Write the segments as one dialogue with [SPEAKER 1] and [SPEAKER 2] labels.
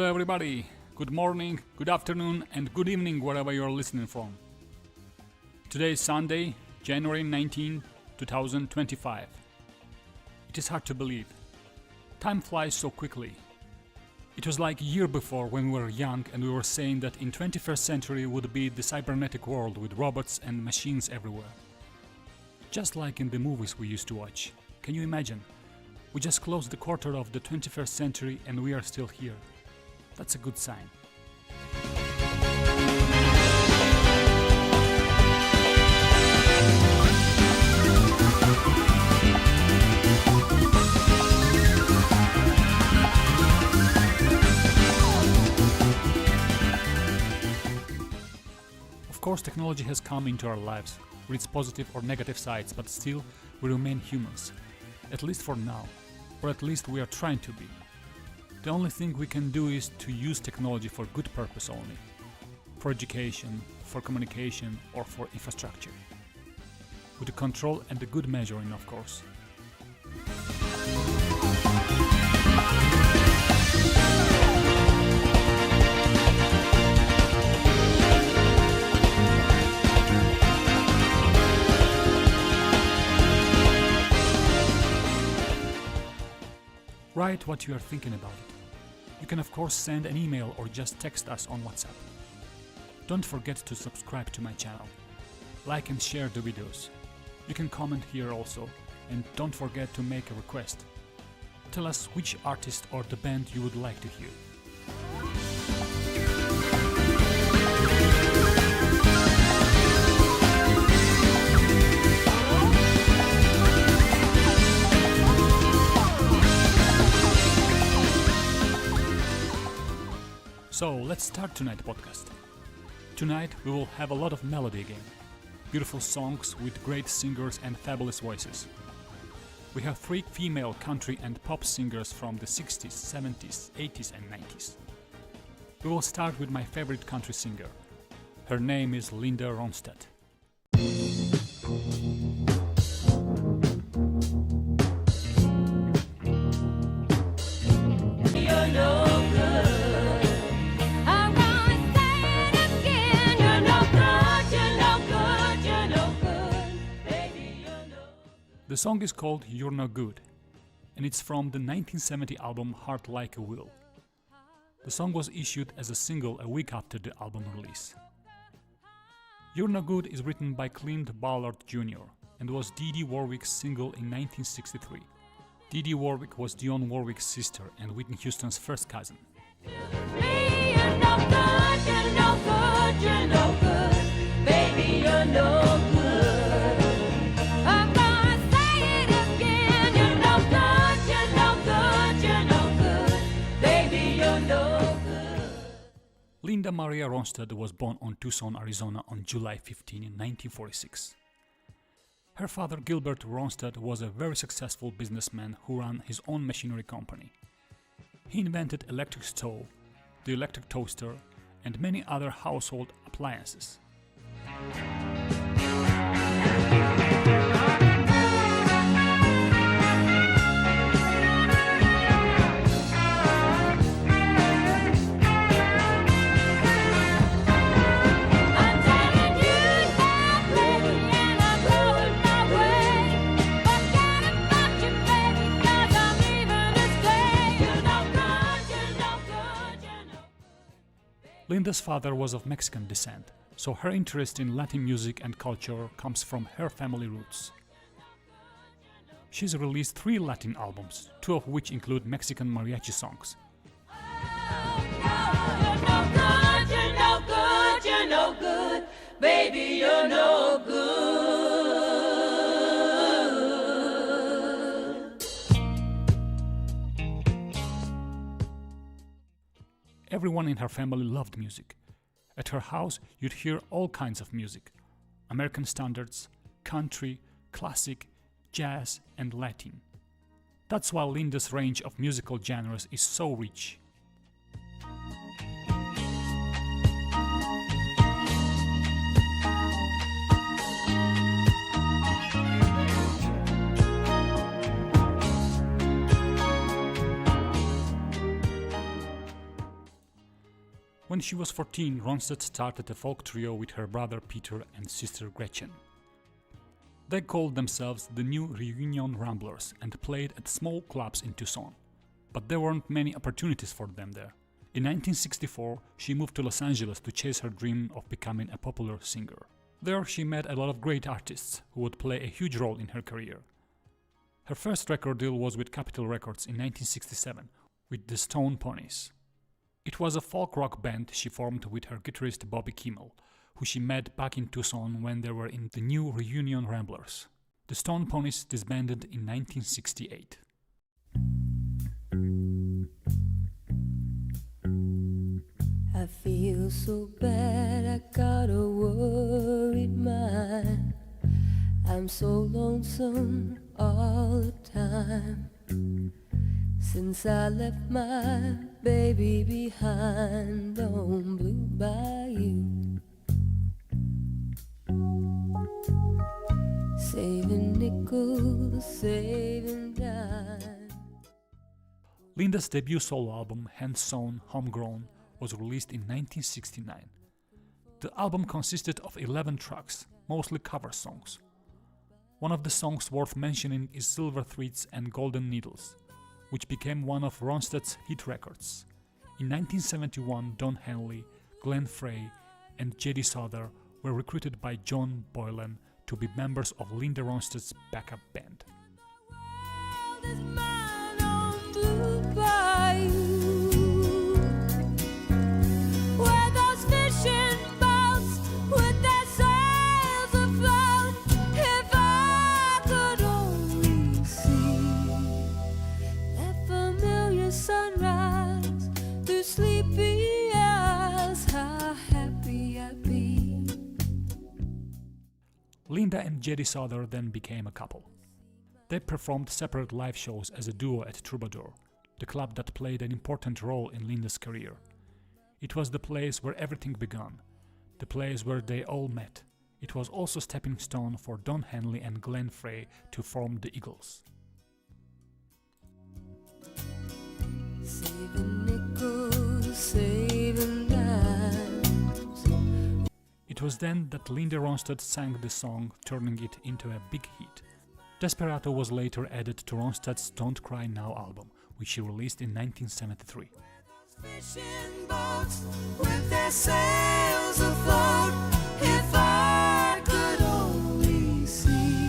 [SPEAKER 1] everybody. Good morning, good afternoon, and good evening wherever you're listening from. Today is Sunday, January 19, 2025. It is hard to believe. Time flies so quickly. It was like a year before when we were young and we were saying that in 21st century would be the cybernetic world with robots and machines everywhere. Just like in the movies we used to watch. Can you imagine? We just closed the quarter of the 21st century and we are still here. That's a good sign. Of course, technology has come into our lives with its positive or negative sides, but still we remain humans. At least for now, or at least we are trying to be. The only thing we can do is to use technology for good purpose only. For education, for communication, or for infrastructure. With the control and the good measuring, of course. Write what you are thinking about it. You can of course send an email or just text us on WhatsApp. Don't forget to subscribe to my channel. Like and share the videos. You can comment here also, and don't forget to make a request. Tell us which artist or the band you would like to hear. So let's start tonight's podcast. Tonight we will have a lot of melody again. Beautiful songs with great singers and fabulous voices. We have 3 female country and pop singers from the 60s, 70s, 80s and 90s. We will start with my favorite country singer. Her name is Linda Ronstadt. The song is called You're No Good, and it's from the 1970 album Heart Like a Wheel. The song was issued as a single a week after the album release. You're No Good is written by Clint Ballard Jr. and was Dee Dee Warwick's single in 1963. Dee Dee Warwick was Dionne Warwick's sister and Whitney Houston's first cousin. Linda Maria Ronstadt was born on Tucson, Arizona on July 15 in 1946. Her father Gilbert Ronstadt was a very successful businessman who ran his own machinery company. He invented electric stove, the electric toaster, and many other household appliances. Linda's father was of Mexican descent, so her interest in Latin music and culture comes from her family roots. She's released 3 Latin albums, 2 of which include Mexican mariachi songs. You're no good, baby, you're no good. Everyone in her family loved music. At her house, you'd hear all kinds of music: American standards, country, classic, jazz, and Latin. That's why Linda's range of musical genres is so rich. When she was 14, Ronstadt started a folk trio with her brother Peter and sister Gretchen. They called themselves the New Reunion Ramblers and played at small clubs in Tucson. But there weren't many opportunities for them there. In 1964, she moved to Los Angeles to chase her dream of becoming a popular singer. There she met a lot of great artists who would play a huge role in her career. Her first record deal was with Capitol Records in 1967 with the Stone Ponies. It was a folk rock band she formed with her guitarist Bobby Kimmel, who she met back in Tucson when they were in the New Reunion Ramblers. The Stone Ponies disbanded in 1968.
[SPEAKER 2] I feel so bad, I got a worried mind. I'm so lonesome all the time. Since I left my baby behind on Blue Bayou, saving nickels, saving dimes.
[SPEAKER 1] Linda's debut solo album, Hand-Sewn, Homegrown, was released in 1969. The album consisted of 11 tracks, mostly cover songs. One of the songs worth mentioning is Silver Threads and Golden Needles, which became one of Ronstadt's hit records. In 1971, Don Henley, Glenn Frey, and J.D. Souther were recruited by John Boylan to be members of Linda Ronstadt's backup band. Linda and J.D. Souther then became a couple. They performed separate live shows as a duo at Troubadour, the club that played an important role in Linda's career. It was the place where everything began, the place where they all met. It was also a stepping stone for Don Henley and Glenn Frey to form the Eagles.
[SPEAKER 2] Saving nickels, saving dimes.
[SPEAKER 1] It was then that Linda Ronstadt sang the song, turning it into a big hit. Desperado was later added to Ronstadt's Don't Cry Now album, which she released in 1973.
[SPEAKER 2] Fishing boats with their sails afloat, if I could only see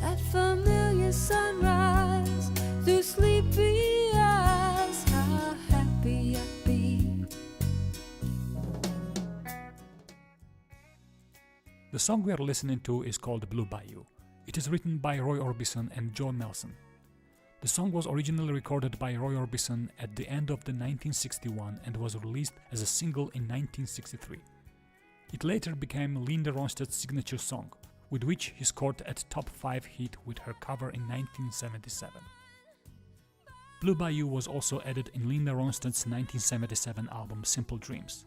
[SPEAKER 2] that familiar sunrise through sleepy eyes, how happy I'd be.
[SPEAKER 1] The song we are listening to is called Blue Bayou. It is written by Roy Orbison and Joe Melson. The song was originally recorded by Roy Orbison at the end of the 1961 and was released as a single in 1963. It later became Linda Ronstadt's signature song, with which he scored a top 5 hit with her cover in 1977. Blue Bayou was also added in Linda Ronstadt's 1977 album Simple Dreams.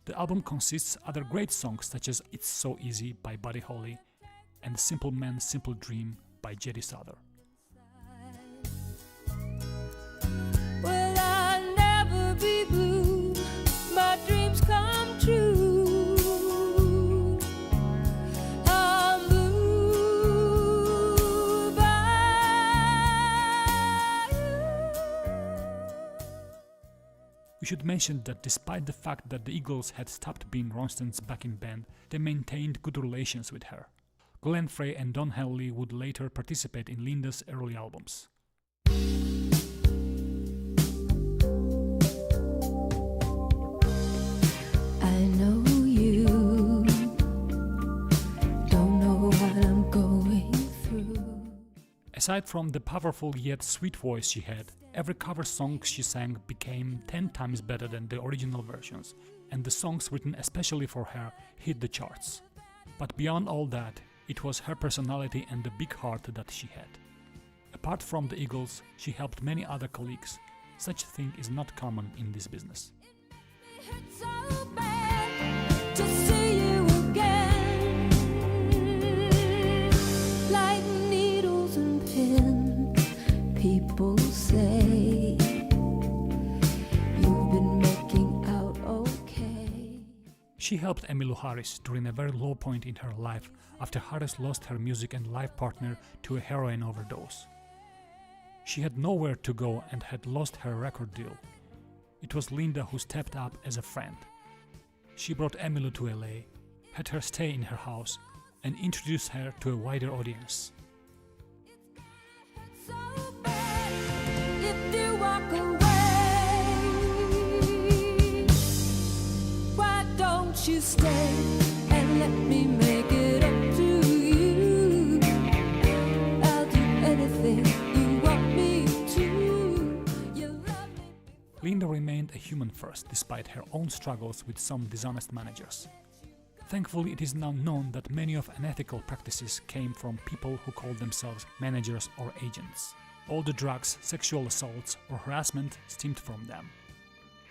[SPEAKER 1] The album consists of other great songs such as It's So Easy by Buddy Holly and Simple Man, Simple Dream by J.D. Souther.
[SPEAKER 2] Will I never be blue? My dreams come true. I'm blue by you.
[SPEAKER 1] We should mention that despite the fact that the Eagles had stopped being Ronstadt's backing band, they maintained good relations with her. Glenn Frey and Don Henley would later participate in Linda's early albums.
[SPEAKER 2] I know you don't know what I'm going through.
[SPEAKER 1] Aside from the powerful yet sweet voice she had, every cover song she sang became 10 times better than the original versions, and the songs written especially for her hit the charts. But beyond all that, it was her personality and the big heart that she had. Apart from the Eagles, she helped many other colleagues. Such a thing is not common in this business.
[SPEAKER 2] It's so bad to see you again, like needles and pins. People say you've been making
[SPEAKER 1] She helped Emmylou Harris during a very low point in her life after Harris lost her music and life partner to a heroin overdose. She had nowhere to go and had lost her record deal. It was Linda who stepped up as a friend. She brought Emmylou to LA, had her stay in her house, and introduced her to a wider audience.
[SPEAKER 2] So bad if you walk away. Why don't you stay and let me make it up to you? I'll do anything you want me to. You love me.
[SPEAKER 1] Linda remained a human first despite her own struggles with some dishonest managers. Thankfully, it is now known that many of unethical practices came from people who called themselves managers or agents. All the drugs, sexual assaults, or harassment stemmed from them.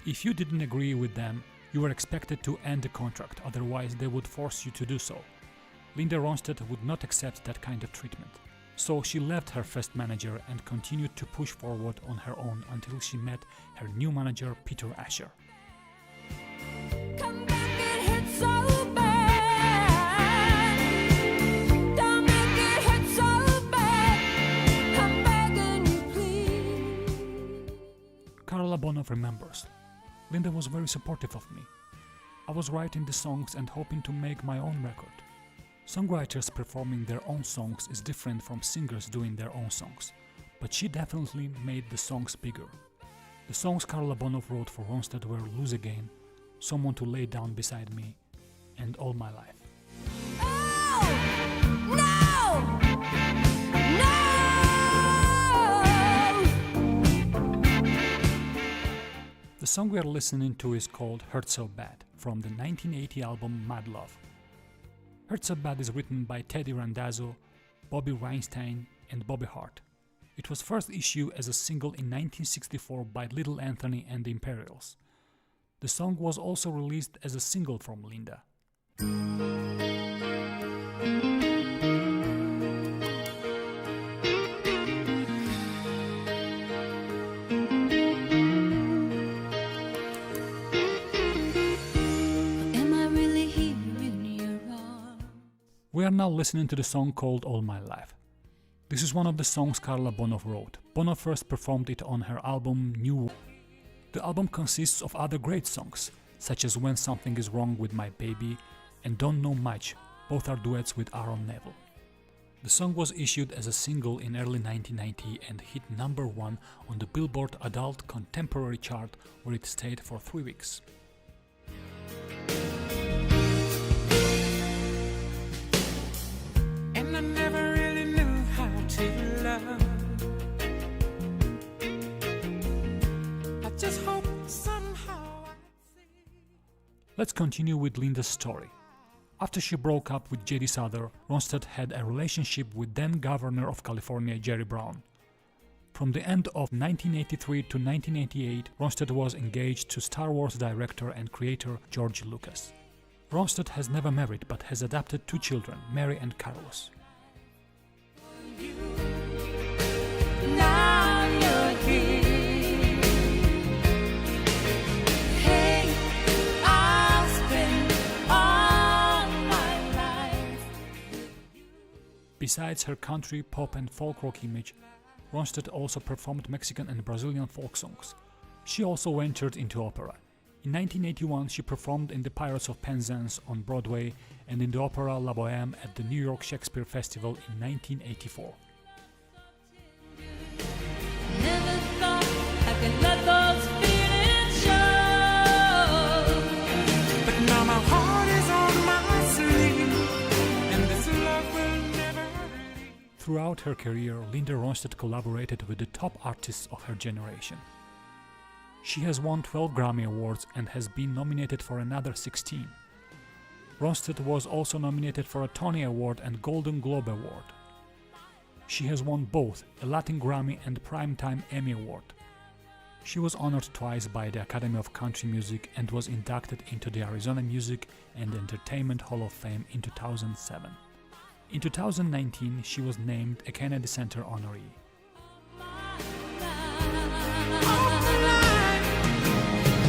[SPEAKER 1] If you didn't agree with them, you were expected to end the contract, otherwise they would force you to do so. Linda Ronstadt would not accept that kind of treatment. So she left her first manager and continued to push forward on her own until she met her new manager, Peter Asher.
[SPEAKER 2] Come back and hit so bad. Don't make it hurt so bad. I'm begging you, please.
[SPEAKER 1] Carla Bonoff remembers, Linda was very supportive of me. I was writing the songs and hoping to make my own record. Songwriters performing their own songs is different from singers doing their own songs, but she definitely made the songs bigger. The songs Carla Bonoff wrote for Ronstadt were Lose Again, Someone to Lay Down Beside Me, and All My Life.
[SPEAKER 2] Oh, no! No!
[SPEAKER 1] The song we are listening to is called Hurt So Bad, from the 1980 album Mad Love. Hurt So Bad is written by Teddy Randazzo, Bobby Reinstein, and Bobby Hart. It was first issued as a single in 1964 by Little Anthony and the Imperials. The song was also released as a single from Linda.
[SPEAKER 2] Am I really here in your arms?
[SPEAKER 1] We are now listening to the song called All My Life. This is one of the songs Carla Bonoff wrote. Bonoff first performed it on her album New World. The album consists of other great songs, such as When Something Is Wrong with My Baby and Don't Know Much, both are duets with Aaron Neville. The song was issued as a single in early 1990 and hit number 1 on the Billboard Adult Contemporary chart, where it stayed for 3 weeks.
[SPEAKER 3] And I never really knew how to love. I just hope somehow I'd see.
[SPEAKER 1] Let's continue with Linda's story. After she broke up with J.D. Souther, Ronstadt had a relationship with then Governor of California, Jerry Brown. From the end of 1983 to 1988, Ronstadt was engaged to Star Wars director and creator George Lucas. Ronstadt has never married but has adopted 2 children, Mary and Carlos.
[SPEAKER 2] Now you're here. Hey, I'll spend all my life.
[SPEAKER 1] Besides her country, pop and folk rock image, Ronstadt also performed Mexican and Brazilian folk songs. She also ventured into opera. In 1981, she performed in The Pirates of Penzance on Broadway and in the opera La Bohème at the New York Shakespeare Festival in 1984.
[SPEAKER 2] Never thought I could let those feelings show.
[SPEAKER 3] But now my heart is on my sleeve, and this love will never leave.
[SPEAKER 1] Throughout her career, Linda Ronstadt collaborated with the top artists of her generation. She has won 12 Grammy Awards and has been nominated for another 16. Ronstadt was also nominated for a Tony Award and Golden Globe Award. She has won both a Latin Grammy and Primetime Emmy Award. She was honored twice by the Academy of Country Music and was inducted into the Arizona Music and Entertainment Hall of Fame in 2007. In 2019, she was named a Kennedy Center honoree.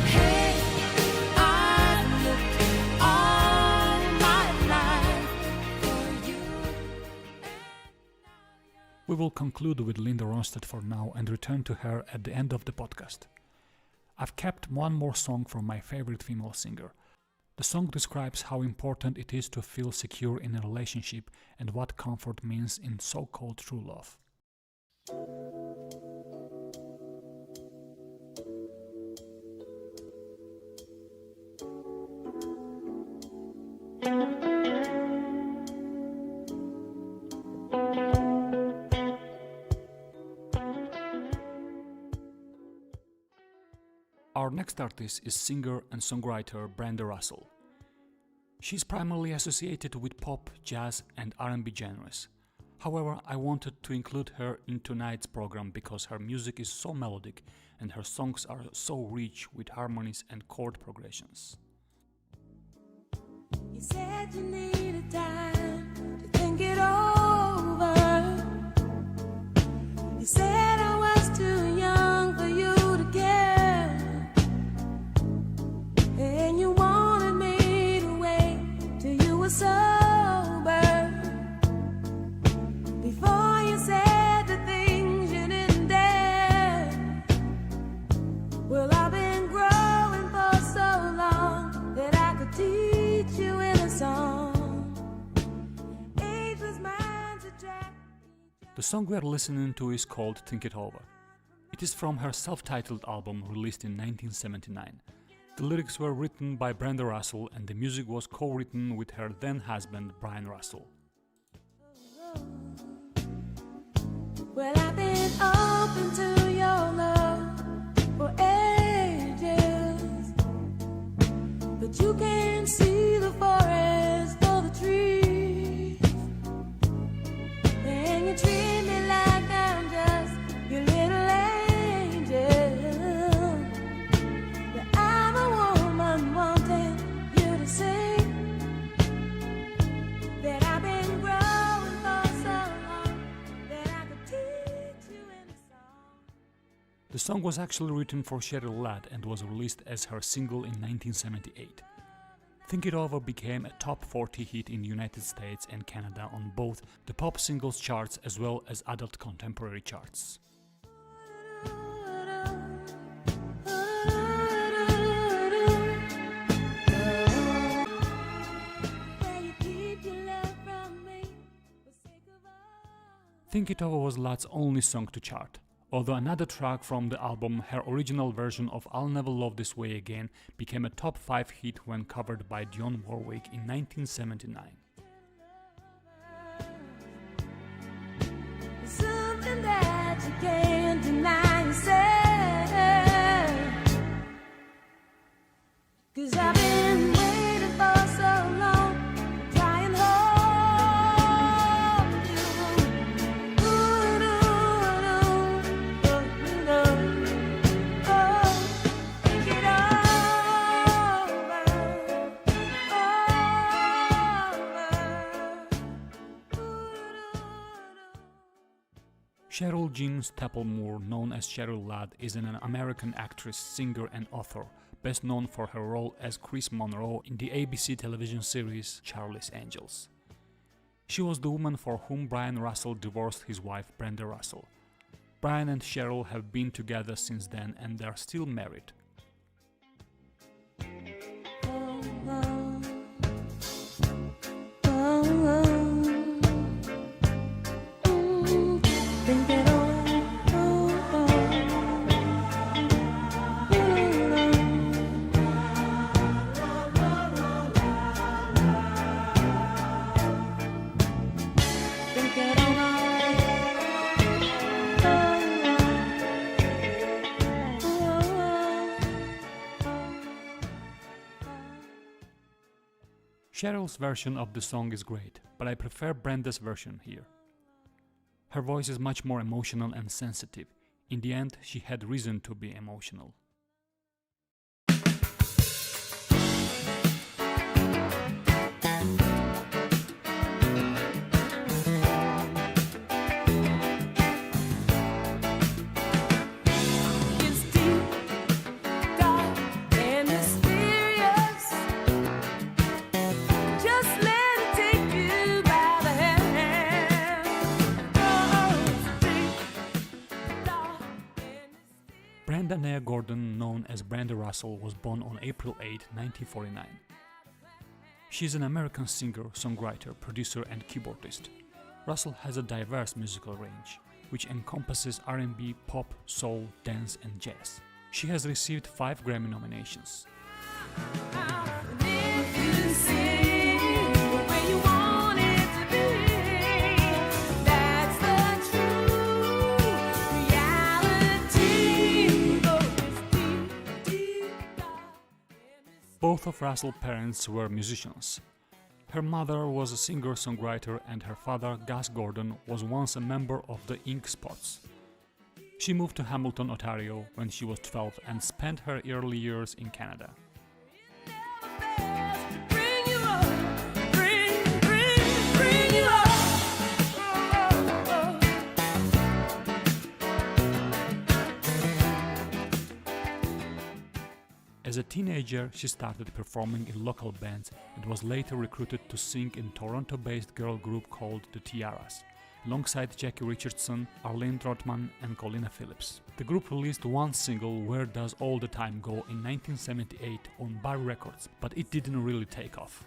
[SPEAKER 2] Hey, I've looked all
[SPEAKER 1] we will conclude with Linda Ronstadt for now and return to her at the end of the podcast. I've kept one more song from my favorite female singer. The song describes how important it is to feel secure in a relationship and what comfort means in so-called true love. Our next artist is singer and songwriter Brenda Russell. She's primarily associated with pop, jazz and R&B genres. However, I wanted to include her in tonight's program because her music is so melodic and her songs are so rich with harmonies and chord progressions.
[SPEAKER 2] You said you needed time to think it over. You said I was too young for you to care, and you wanted me to wait till you were sober before you said the things you didn't dare. Well, I've been growing for so long that I could teach you in a song. Ageless minds attract each other.
[SPEAKER 1] The song we are listening to is called Think It Over. It is from her self-titled album released in 1979. The lyrics were written by Brenda Russell and the music was co-written with her then-husband Brian Russell.
[SPEAKER 2] Well, I've been open to your love for ages, but you can't see the forest or the trees, and you treat me like I'm just your little angel. But I'm a woman wanting you to see that I've been growing for so long that I could teach you in a song.
[SPEAKER 1] The song was actually written for Cheryl Ladd and was released as her single in 1978. Think It Over became a top 40 hit in the United States and Canada on both the pop singles charts as well as adult contemporary charts. Think It Over was Ladd's only song to chart, although another track from the album, her original version of I'll Never Love This Way Again, became a top 5 hit when covered by Dionne Warwick in 1979.
[SPEAKER 2] Something that you can't deny yourself. 'Cause I've been waiting for so long, trying hold you. Ooh, oh, think it over,
[SPEAKER 1] Cheryl Jean Staplemoore, known as Cheryl Ladd, is an American actress, singer and author, best known for her role as Chris Monroe in the ABC television series Charlie's Angels. She was the woman for whom Brian Russell divorced his wife Brenda Russell. Brian and Cheryl have been together since then and they are still married.
[SPEAKER 2] think it over. Think it
[SPEAKER 1] Cheryl's version of the song is great, but I prefer Brenda's version here. Her voice is much more emotional and sensitive. In the end, she had reason to be emotional.
[SPEAKER 2] It's deep, dark, and mysterious. Just let it take you by the hand. Oh,
[SPEAKER 1] as Brenda Russell was born on April 8, 1949. She is an American singer, songwriter, producer and keyboardist. Russell has a diverse musical range, which encompasses R&B, pop, soul, dance and jazz. She has received 5 Grammy nominations. Both of Russell's parents were musicians. Her mother was a singer-songwriter and her father, Gus Gordon, was once a member of the Ink Spots. She moved to Hamilton, Ontario when she was 12 and spent her early years in Canada. As a teenager, she started performing in local bands and was later recruited to sing in Toronto-based girl group called the Tiaras, alongside Jackie Richardson, Arlene Trotman and Colina Phillips. The group released one single, Where Does All the Time Go, in 1978 on Bar Records, but it didn't really take off.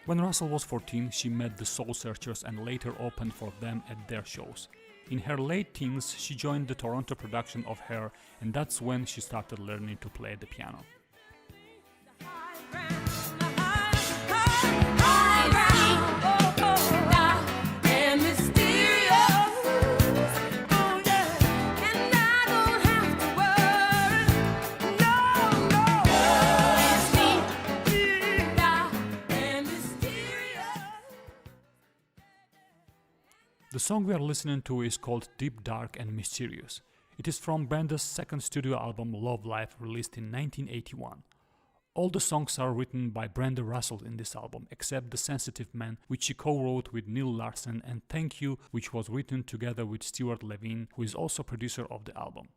[SPEAKER 1] When Russell was 14, she met the Soul Searchers and later opened for them at their shows. In her late teens, she joined the Toronto production of Hair, and that's when she started learning to play the piano. The song we are listening to is called Deep, Dark and Mysterious. It is from Brenda's second studio album Love Life, released in 1981. All the songs are written by Brenda Russell in this album, except The Sensitive Man, which she co-wrote with Neil Larson, and Thank You, which was written together with Stuart Levine, who is also producer of the album.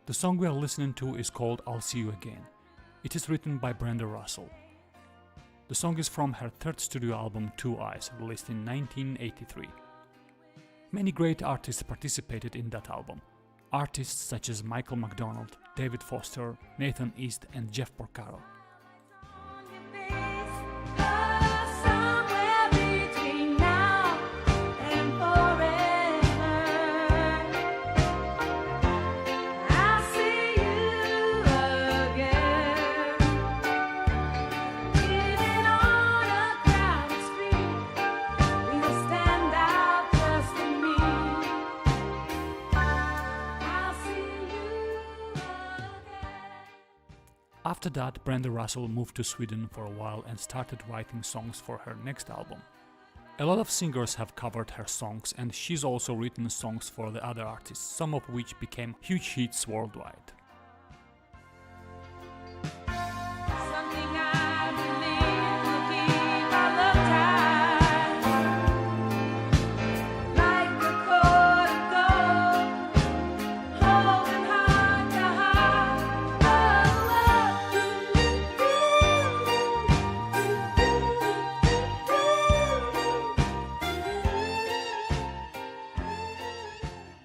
[SPEAKER 1] The song we are listening to is called I'll See You Again. It is written by Brenda Russell. The song is from her third studio album Two Eyes, released in 1983. Many great artists participated in that album. Artists such as Michael McDonald, David Foster, Nathan East and Jeff Porcaro. After that, Brenda Russell moved to Sweden for a while and started writing songs for her next album. A lot of singers have covered her songs, and she's also written songs for the other artists, some of which became huge hits worldwide.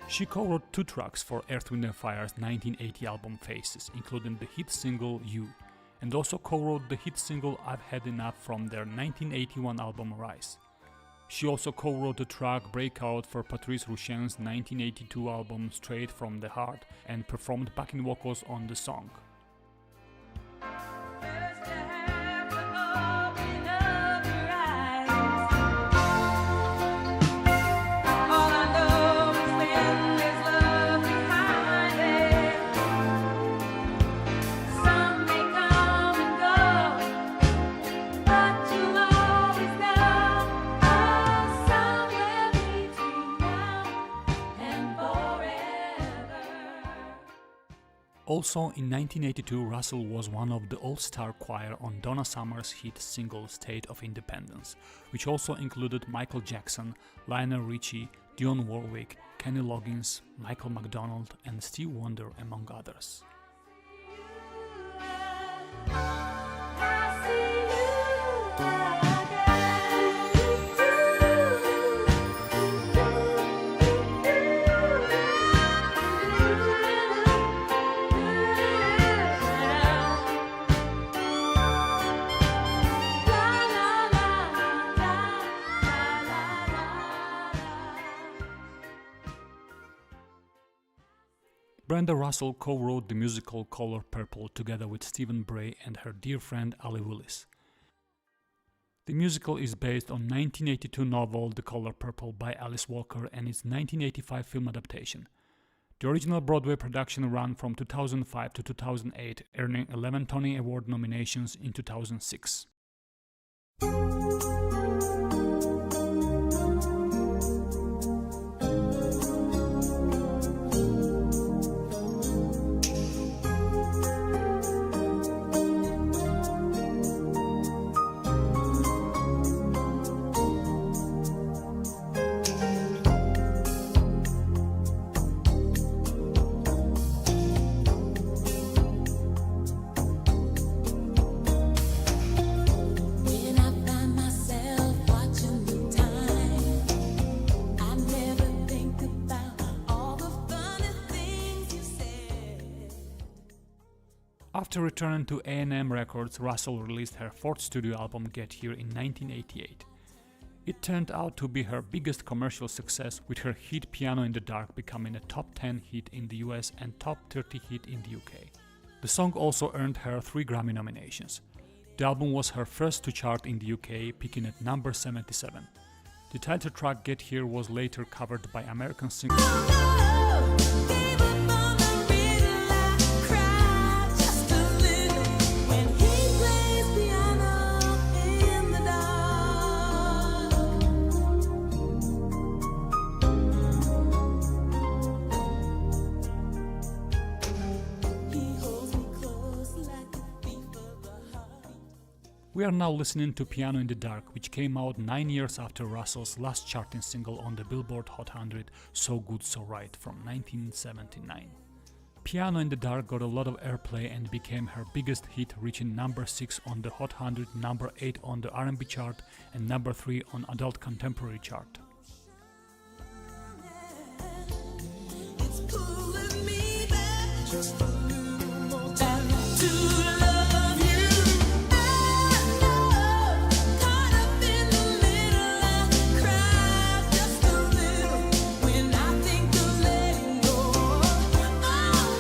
[SPEAKER 1] She co-wrote 2 tracks for Earth, Wind & Fire's 1980 album Faces, including the hit single You, and also co-wrote the hit single I've Had Enough from their 1981 album Rise. She also co-wrote the track Breakout for Patrice Rushen's 1982 album Straight from the Heart and performed backing vocals on the song. Also in 1982, Russell was one of the all-star choir on Donna Summer's hit single State of Independence, which also included Michael Jackson, Lionel Richie, Dionne Warwick, Kenny Loggins, Michael McDonald and Steve Wonder among others. Brenda Russell co-wrote the musical Color Purple together with Stephen Bray and her dear friend Ali Willis. The musical is based on 1982 novel The Color Purple by Alice Walker and its 1985 film adaptation. The original Broadway production ran from 2005 to 2008, earning 11 Tony Award nominations in 2006. After returning to A&M Records, Russell released her fourth studio album Get Here in 1988. It turned out to be her biggest commercial success, with her hit Piano in the Dark becoming a top 10 hit in the US and top 30 hit in the UK. The song also earned her 3 Grammy nominations. The album was her first to chart in the UK, peaking at number 77. The title track Get Here was later covered by American singer We are now listening to Piano in the Dark, which came out 9 years after Russell's last charting single on the Billboard Hot 100, So Good So Right, from 1979. Piano in the Dark got a lot of airplay and became her biggest hit, reaching number 6 on the Hot 100, number 8 on the R&B chart, and number 3 on Adult Contemporary chart.
[SPEAKER 2] It's pulling me back just a little more time to love you. I know, caught up in the middle, I cry just a little when I think of letting go. Oh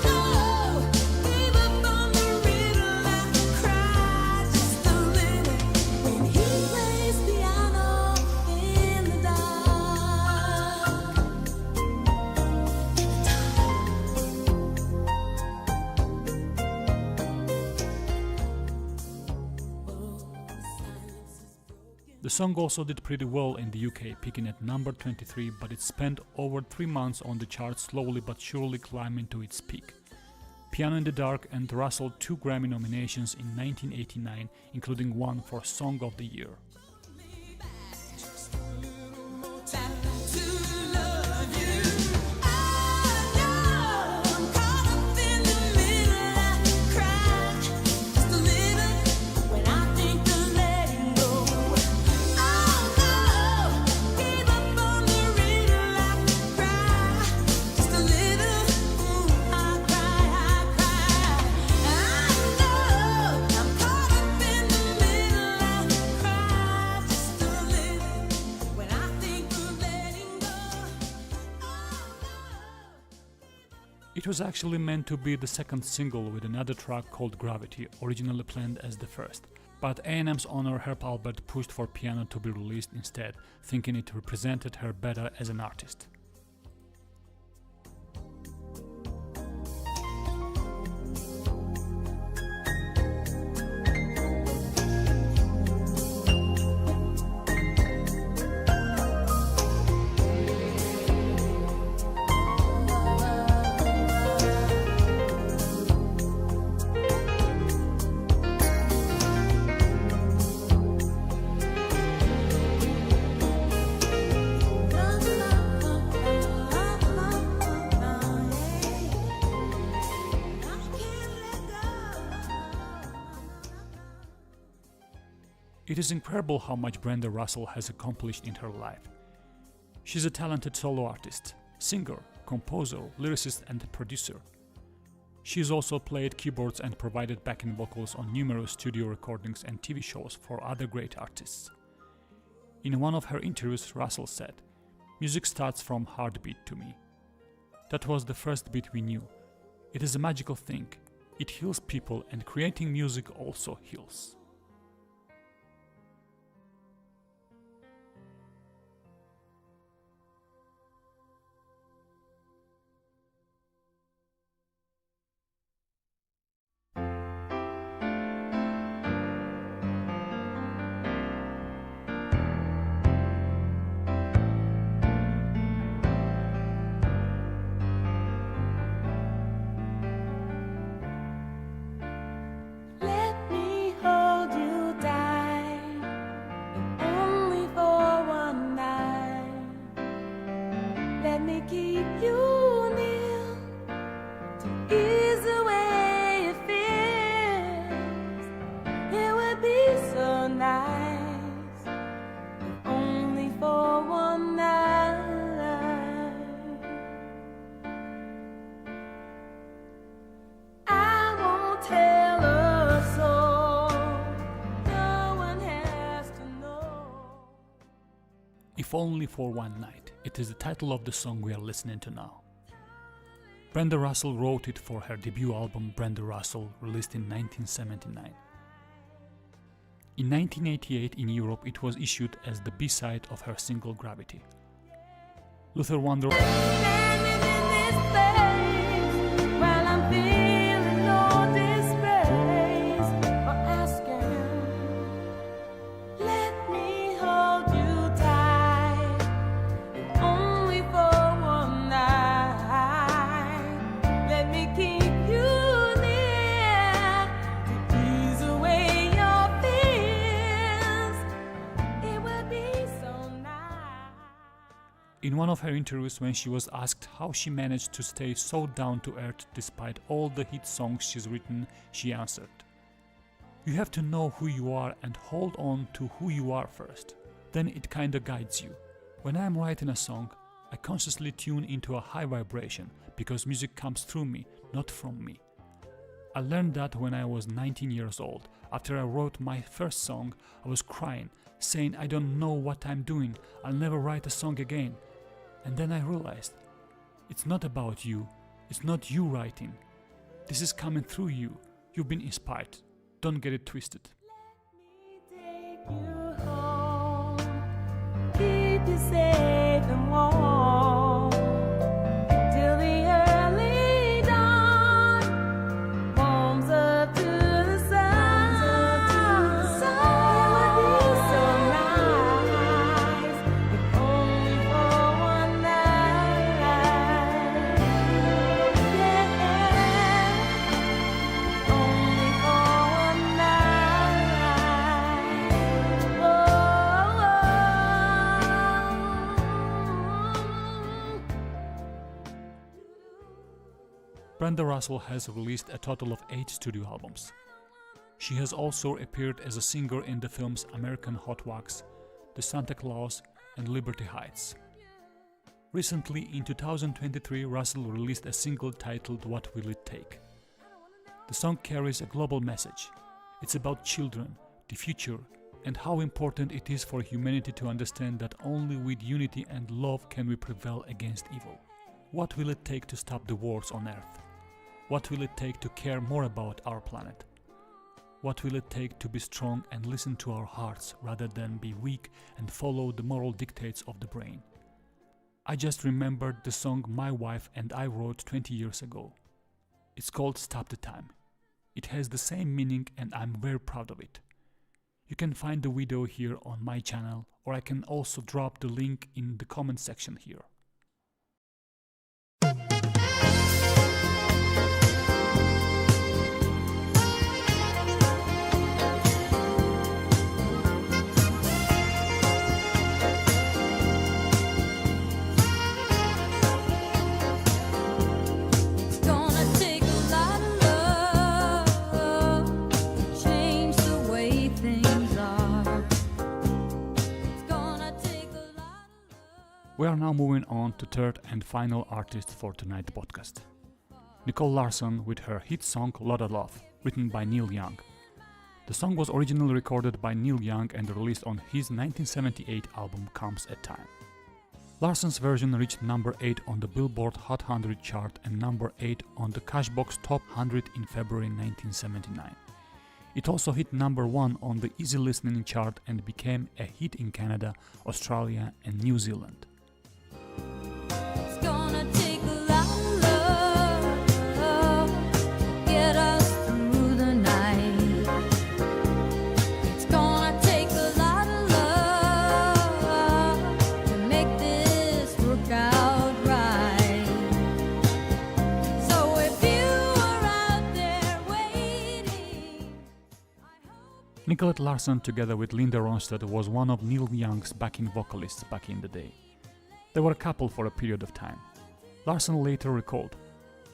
[SPEAKER 2] no, gave up on the riddle, I cry just a little when he plays piano in the dark.
[SPEAKER 1] The song also did pretty well in the UK, peaking at number 23, but it spent over 3 months on the charts, slowly but surely climbing to its peak. Piano in the Dark earned Russell 2 Grammy nominations in 1989, including one for Song of the Year. It was actually meant to be the second single, with another track called Gravity, originally planned as the first. But A&M's owner Herb Alpert pushed for Piano to be released instead, thinking it represented her better as an artist. It is incredible how much Brenda Russell has accomplished in her life. She's a talented solo artist, singer, composer, lyricist, and producer. She has also played keyboards and provided backing vocals on numerous studio recordings and TV shows for other great artists. In one of her interviews, Russell said, "Music starts from heartbeat to me. That was the first beat we knew. It is a magical thing. It heals people, and creating music also heals."
[SPEAKER 2] Let me hold you tight, if only for one night. Let me keep you near to ease away your fears. It would be so nice, if only for one night. I won't tell a soul, no one has to know.
[SPEAKER 1] If Only for One Night. It is the title of the song we are listening to now. Brenda Russell wrote it for her debut album Brenda Russell, released in 1979. In 1988 in Europe it was issued as the B-side of her single Gravity. Luther Vandross
[SPEAKER 2] Standing in this place while I'm feeling no disgrace for asking. Let me hold you tight, if only for one night. Let me keep you near to ease away your fears. It would be so nice.
[SPEAKER 1] In one of her interviews, when she was asked how she managed to stay so down to earth despite all the hit songs she's written, she answered, "You have to know who you are and hold on to who you are first. Then it kinda guides you. When I'm writing a song, I consciously tune into a high vibration because music comes through me, not from me. I learned that when I was 19 years old. After I wrote my first song, I was crying, saying I don't know what I'm doing, I'll never write a song again. And then I realized, it's not about you, it's not you writing. This is coming through you. You've been inspired. Don't get it twisted."
[SPEAKER 2] Take you home, keep you safe and warm till the early dawn warms up to the sun. It would be so nice, if only for one night. Yeah, only for one night.
[SPEAKER 1] Brenda Russell has released a total of 8 studio albums. She has also appeared as a singer in the films American Hot Wax, The Santa Claus, and Liberty Heights. Recently, in 2023, Russell released a single titled What Will It Take? The song carries a global message. It's about children, the future, and how important it is for humanity to understand that only with unity and love can we prevail against evil. What will it take to stop the wars on Earth? What will it take to care more about our planet? What will it take to be strong and listen to our hearts rather than be weak and follow the moral dictates of the brain? I just remembered the song my wife and I wrote 20 years ago. It's called Stop the Time. It has the same meaning and I'm very proud of it. You can find the video here on my channel, or I can also drop the link in the comment section here.
[SPEAKER 2] It's gonna take a lot of love to change the way things are.
[SPEAKER 1] are now moving on to third and final artist for tonight's podcast. Nicole Larson with her hit song Lotta Love, written by Neil Young. The song was originally recorded by Neil Young and released on his 1978 album Comes a Time. Larson's version reached number 8 on the Billboard Hot 100 chart and number 8 on the Cashbox Top 100 in February 1979. It also hit number 1 on the Easy Listening chart and became a hit in Canada, Australia and New Zealand.
[SPEAKER 2] It's gonna take a lot of love to get us through the night. It's gonna take a lot of love to make this work out right. So if you are out there waiting,
[SPEAKER 1] Nicolette Larson, together with Linda Ronstadt, was one of Neil Young's backing vocalists back in the day. They were a couple for a period of time. Larson later recalled,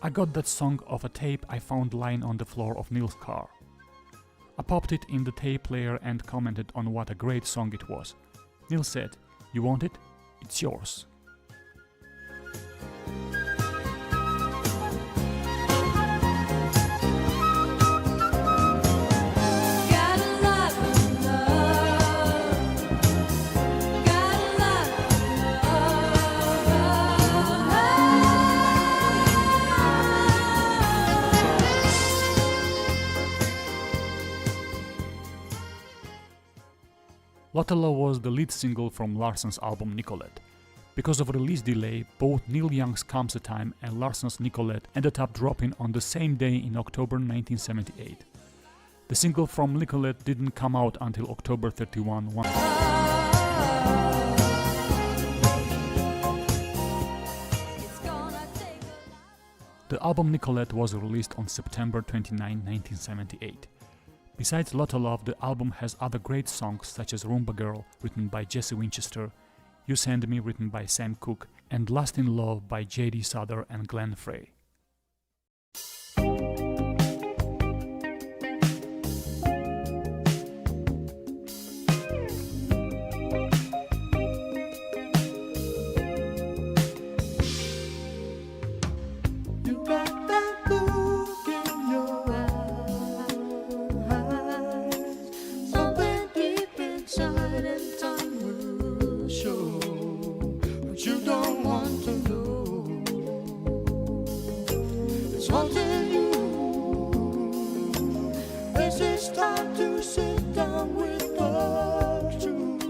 [SPEAKER 1] "I got that song off a tape I found lying on the floor of Neil's car. I popped it in the tape player and commented on what a great song it was. Neil said, 'You want it? It's yours.'"
[SPEAKER 2] got a lot of love, got a lot of
[SPEAKER 1] Lotta Love was the lead single from Larson's album Nicolette. Because of release delay, both Neil Young's Comes a Time and Larson's Nicolette ended up dropping on the same day in October 1978. The single from Nicolette didn't come out until October 31.
[SPEAKER 2] It's gonna take a lot.
[SPEAKER 1] The album Nicolette was released on September 29, 1978. Besides Lotta Love, the album has other great songs such as Roomba Girl, written by Jesse Winchester, You Send Me, written by Sam Cooke, and Last in Love by J.D. Souther and Glenn Frey.
[SPEAKER 3] You got that look in your eyes, something deep inside, and time will show what you don't want to know. It's haunting you. Is this time to sit down with the truth?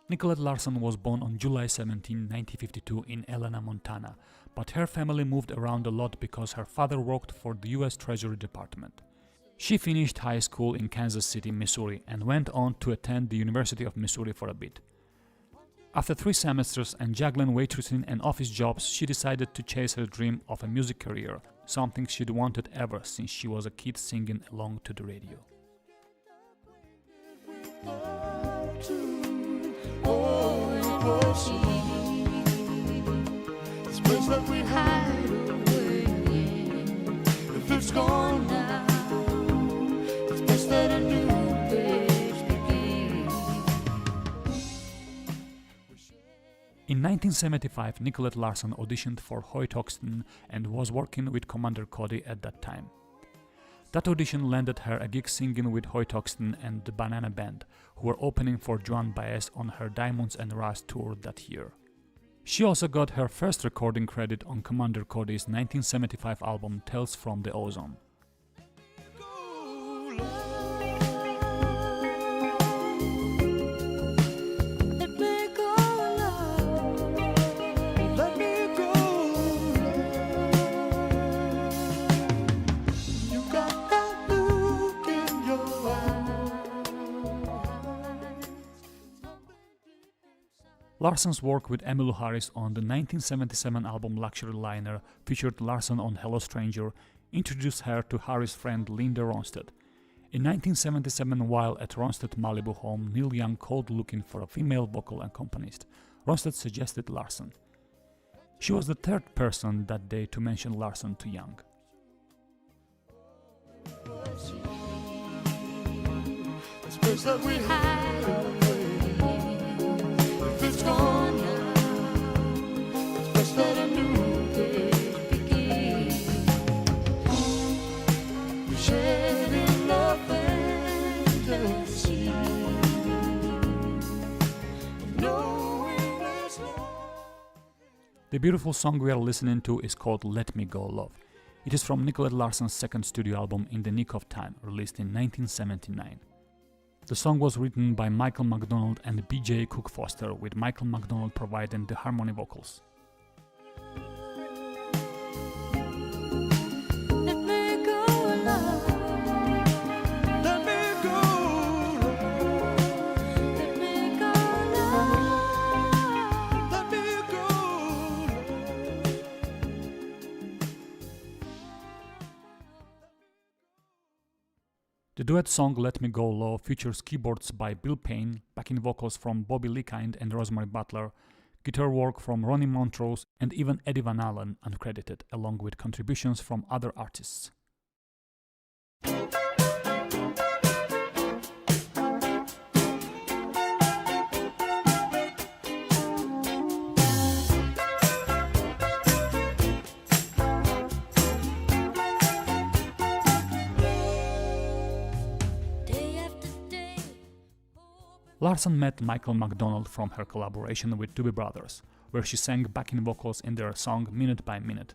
[SPEAKER 1] Nicolette Larson was born on July 17, 1952 in Helena, Montana, but her family moved around a lot because her father worked for the U.S. Treasury Department. She finished high school in Kansas City, Missouri, and went on to attend the University of Missouri for a bit. After 3 semesters and juggling waitressing and office jobs, she decided to chase her dream of a music career, something she'd wanted ever since she was a kid singing along to the radio.
[SPEAKER 3] Oh, it was this place that we hide away. If it's gone now, it's best that a new page begin.
[SPEAKER 1] In 1975, Nicolette Larson auditioned for Hoyt Hoxton and was working with Commander Cody at that time. That audition landed her a gig singing with Hoyt Hoxton and the Banana Band, who were opening for Joan Baez on her Diamonds and Rust tour that year. She also got her first recording credit on Commander Cody's 1975 album Tales from the Ozone.
[SPEAKER 2] Let me go, love.
[SPEAKER 3] Let me go. You got that look in your eyes.
[SPEAKER 1] Larson's work with Emmylou Harris on the 1977 album Luxury Liner featured Larson on Hello Stranger, introduced her to Harris' friend Linda Ronstadt. In 1977, while at Ronstadt Malibu home, Neil Young called looking for a female vocal accompanist. Ronstadt suggested Larson. She was the third person that day to mention Larson to Young.
[SPEAKER 3] This place that we hide away. it's gone now, it's best that a new page begin. We shared in the fantasy of knowing there's love.
[SPEAKER 1] The beautiful song we are listening to is called Let Me Go Love. It is from Nicolette Larson's second studio album In the Nick of Time, released in 1979. The song was written by Michael McDonald and B.J. Cook Foster, with Michael McDonald providing the harmony vocals.
[SPEAKER 3] Let me go, love. Let me go, love. Let me go, love. Let me go, love.
[SPEAKER 1] The duet song Let Me Go Love features keyboards by Bill Payne, backing vocals from Bobby Leakind and Rosemary Butler, guitar work from Ronnie Montrose and even Eddie Van Allen, uncredited, along with contributions from other artists.
[SPEAKER 3] Day after day,
[SPEAKER 1] Larson met Michael McDonald from her collaboration with Doobie Brothers, where she sang backing vocals in their song Minute by Minute.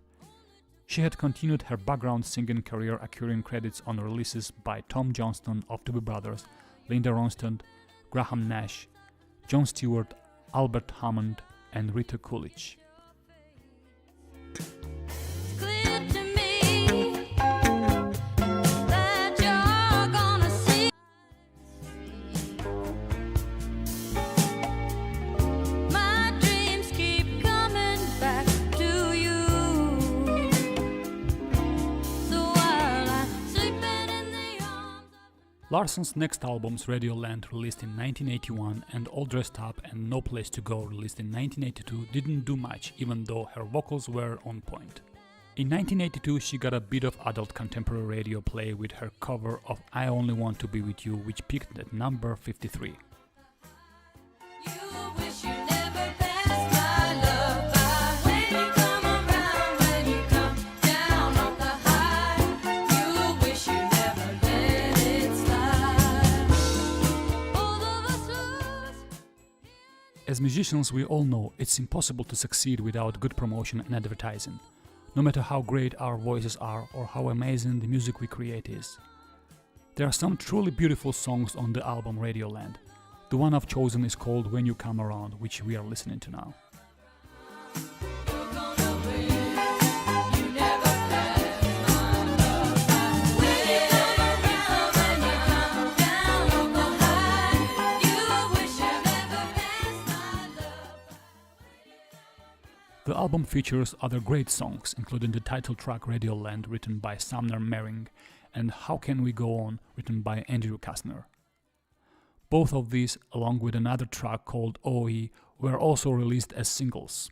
[SPEAKER 1] She had continued her background singing career, acquiring credits on releases by Tom Johnston of Doobie Brothers, Linda Ronstadt, Graham Nash, Jon Stewart, Albert Hammond, and Rita Coolidge.
[SPEAKER 3] it's clear to me that you're gonna see. My dreams keep coming back to you. So while I'm sleeping in the arms of
[SPEAKER 1] Larson's next albums, Radioland, released in 1981, and All Dressed Up and No Place to Go, released in 1982, didn't do much, even though her vocals were on point. In 1982, she got a bit of adult contemporary radio play with her cover of I Only Want to Be With You, which peaked at number 53.
[SPEAKER 3] You wish you never passed my love by. When you come around, when you come down on the high, you wish you never let it slide. Both of us lose.
[SPEAKER 1] As musicians, we all know it's impossible to succeed without good promotion and advertising, no matter how great our voices are or how amazing the music we create is. There are some truly beautiful songs on the album Radioland. The one I've chosen is called When You Come Around, which we are listening to now.
[SPEAKER 3] You're gonna win. You never pass my love by. When you come around, when you come down on the high, you wish you never passed my love.
[SPEAKER 1] The album features other great songs, including the title track Radioland, written by Sumner Mehring, and How Can We Go On, written by Andrew Kastner. Both of these, along with another track called OE, were also released as singles.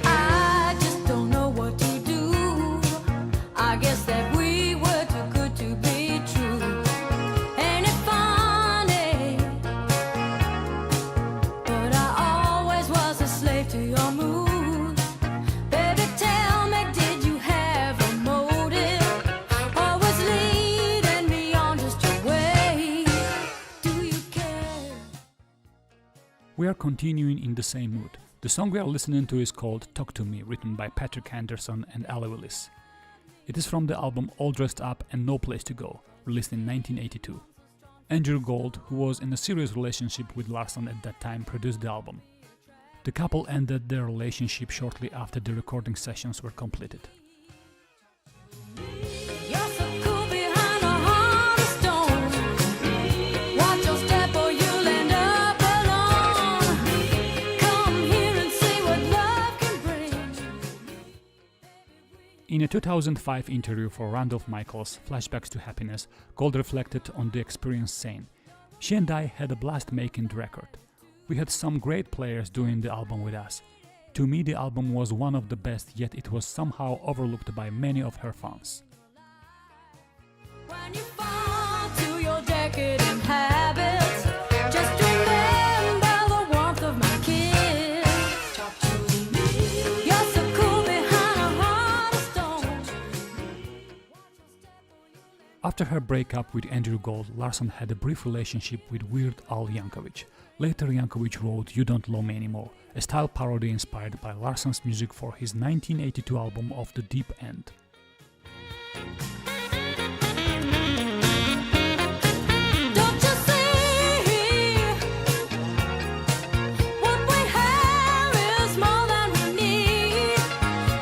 [SPEAKER 3] I just don't know what to do. I guess that we were too good to be true. Ain't it funny? But I always was a slave to your mood. Baby, tell me, did you have a motive? Or was leading me on just your way? Do you care?
[SPEAKER 1] We are continuing in the same mood. The song we are listening to is called Talk to Me, written by Patrick Anderson and Ella Willis. It is from the album All Dressed Up and No Place to Go, released in 1982. Andrew Gold, who was in a serious relationship with Larson at that time, produced the album. The couple ended their relationship shortly after the recording sessions were completed.
[SPEAKER 3] You're so cool behind a heart of stone. Watch your step or you'll end up alone. Come here and see what love can bring.
[SPEAKER 1] In a 2005 interview for Randolph Michaels' Flashbacks to Happiness, Gold reflected on the experience saying, She and I had a blast making the record. We had some great players doing the album with us. To me, the album was one of the best, yet it was somehow overlooked by many of her fans.
[SPEAKER 2] When you fall to your decadent habits, just remember the warmth of my kiss. Talk to me. You're so cool behind a heart of stone.
[SPEAKER 1] After her breakup with Andrew Gold, Larsson had a brief relationship with Weird Al Yankovic. Later, Yankovic wrote You Don't Love Me Anymore, a style parody inspired by Larsson's music for his 1982 album Of the Deep End.
[SPEAKER 2] Don't you see? What we have is more than we need.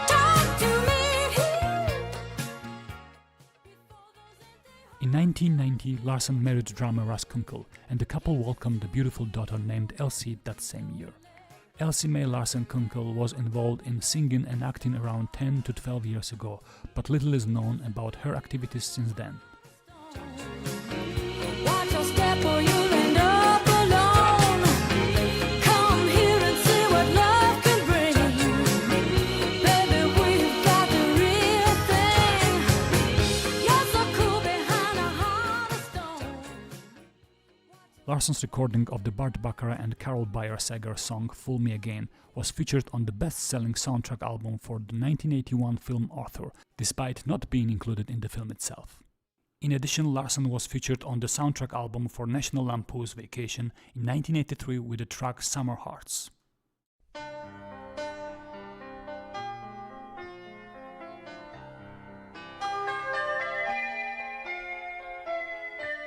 [SPEAKER 2] Talk to me.
[SPEAKER 1] In 1990, Larsson married drummer Russ Kunkel, and the couple welcomed a beautiful daughter named Elsie that same year. Elsie Mae Larsson Kunkel was involved in singing and acting around 10 to 12 years ago, but little is known about her activities since then.
[SPEAKER 2] Watch your step or you'll end up alone. Come here and see what love can bring. Baby, we've got the real thing. You're so cool behind a heart of stone.
[SPEAKER 1] Larsson's recording of the Bart Bacharach and Carol Bayer Sager song Fool Me Again was featured on the best-selling soundtrack album for the 1981 film Arthur, despite not being included in the film itself. In addition, Larsson was featured on the soundtrack album for National Lampoon's Vacation in 1983 with the track Summer Hearts.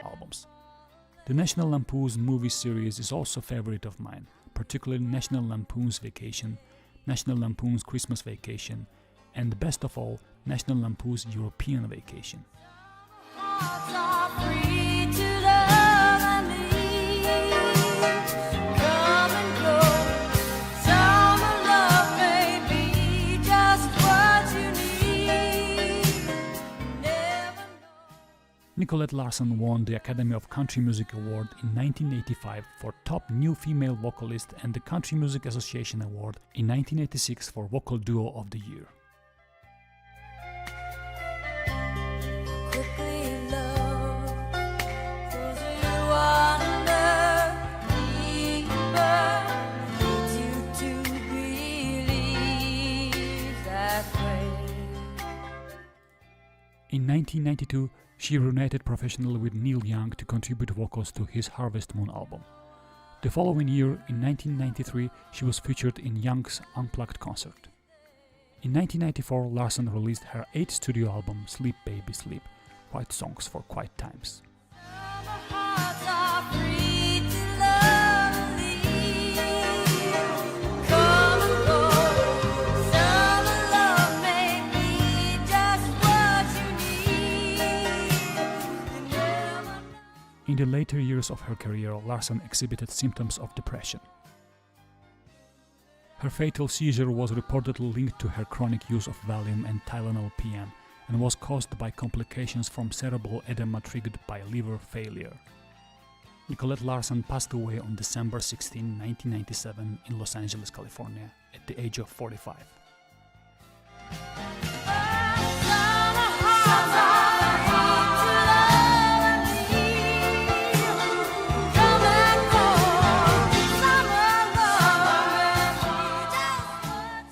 [SPEAKER 1] Albums. The National Lampoon's movie series is also a favorite of mine, particularly National Lampoon's Vacation, National Lampoon's Christmas Vacation, and best of all, National Lampoon's European Vacation.
[SPEAKER 2] Hearts are free to love and leave. Come and go. Summer love may be just what you need. Never know.
[SPEAKER 1] Nicolette Larson won the Academy of Country Music Award in 1985 for Top New Female Vocalist and the Country Music Association Award in 1986 for Vocal Duo of the Year.
[SPEAKER 2] Quickly love throws you under deeper. Needs you to believe that way.
[SPEAKER 1] In 1992, she reunited professionally with Neil Young to contribute vocals to his Harvest Moon album. The following year, in 1993, she was featured in Young's Unplugged concert. In 1994, Larsson released her 8th studio album Sleep Baby Sleep, Quiet Songs for Quiet Times.
[SPEAKER 2] Summer hearts are free to love and leave. Come and go. Summer love may be just what you need. You never know.
[SPEAKER 1] In the later years of her career, Larsson exhibited symptoms of depression. Her fatal seizure was reportedly linked to her chronic use of Valium and Tylenol PM and was caused by complications from cerebral edema triggered by liver failure. Nicolette Larson passed away on December 16, 1997 in Los Angeles, California, at the age of 45.
[SPEAKER 2] Summer hearts are free to love and leave. Come and go. Summer love may be just what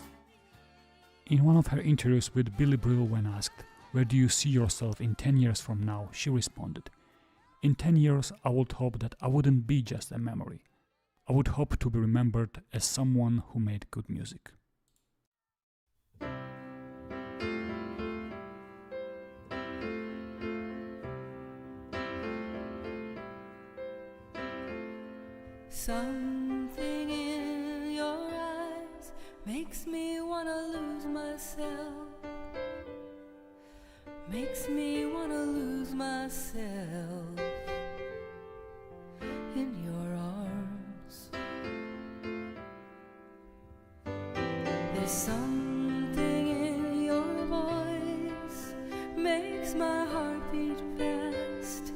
[SPEAKER 2] you
[SPEAKER 1] In one of her interviews with Billy Brill, when asked, "Where do you see yourself in 10 years from now?" she responded, "In 10 years, I would hope that I wouldn't be just a memory. I would hope to be remembered as someone who made good music."
[SPEAKER 2] Something in your eyes makes me wanna lose myself. Makes me wanna lose myself in your arms. There's something in your voice makes my heart beat fast.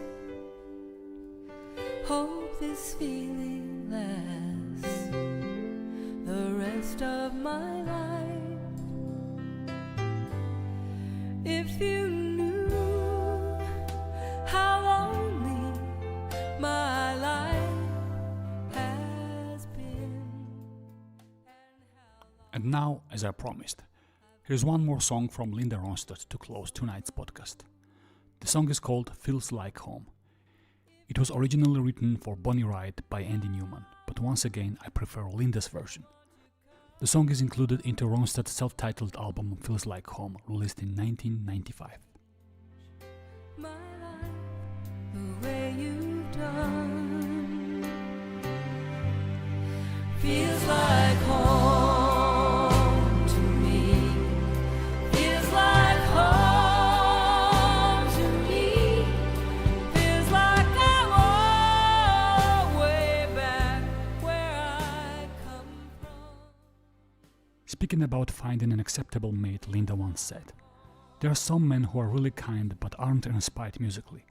[SPEAKER 2] Hold this feeling lasts the rest of my life. If you knew how lonely my life has been,
[SPEAKER 1] And now, as I promised, here's one more song from Linda Ronstadt to close tonight's podcast. The song is called Feels Like Home. It was originally written for Bonnie Raitt by Andy Newman, but once again I prefer Linda's version. The song is included into Ronstadt's self-titled album Feels Like Home, released in 1995.
[SPEAKER 2] my life the way you've done feels like home to me. Feels like home to me. Feels like I'm all way back where I come from.
[SPEAKER 1] Speaking about finding an acceptable mate, Linda once said, "There are some men who are really kind but aren't inspired musically.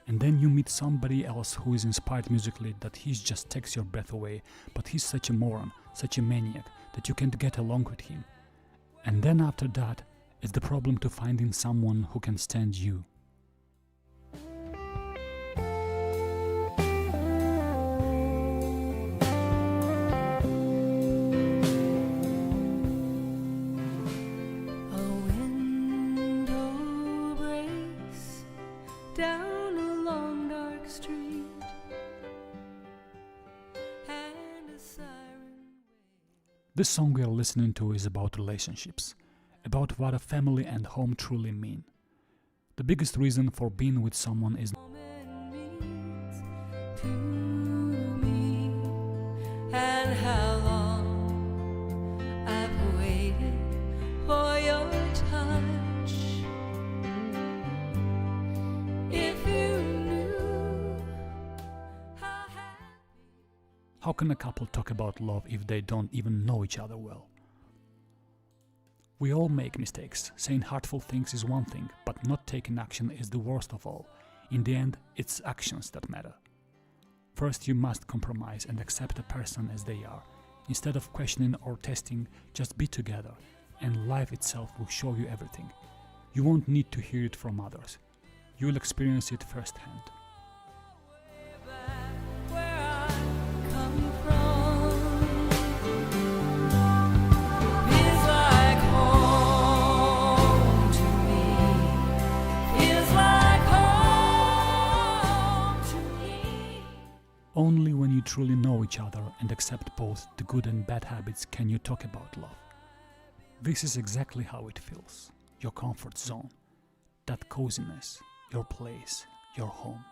[SPEAKER 1] And then you meet somebody else who is inspired musically that he just takes your breath away, but he's such a moron, such a maniac, that you can't get along with him. And then after that, it's the problem to finding someone who can stand you."
[SPEAKER 2] A window breaks down a long dark street, and a siren
[SPEAKER 1] This song we are listening to is about relationships, about what a family and home truly mean. The biggest reason for being with someone is
[SPEAKER 2] woman means to me, and how long I've waited for your touch. If you knew how happy.
[SPEAKER 1] how can a couple talk about love if they don't even know each other well? We all make mistakes. Saying hurtful things is one thing, but not taking action is the worst of all. In the end, it's actions that matter. First, you must compromise and accept a person as they are. Instead of questioning or testing, just be together, and life itself will show you everything. You won't need to hear it from others. You will experience it firsthand.
[SPEAKER 2] Where I come from feels like home to me. Feels like home to me.
[SPEAKER 1] Only when you truly know each other and accept both the good and bad habits can you talk about love. This is exactly how it feels. Your comfort zone, that coziness, your place, your home.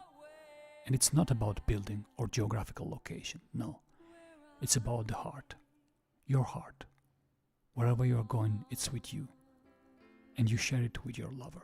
[SPEAKER 1] And it's not about building or geographical location, no. It's about the heart, your heart. Wherever you're going, it's with you. And you share it with your lover.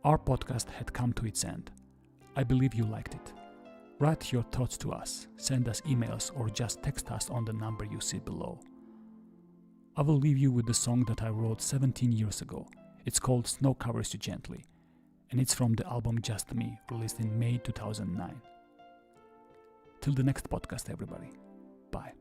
[SPEAKER 1] Our podcast had come to its end. I believe you liked it. Write your thoughts to us, send us emails, or just text us on the number you see below. I will leave you with the song that I wrote 17 years ago. It's called Snow Covers You Gently, and it's from the album Just Me, released in May 2009. Till the next podcast, everybody. Bye.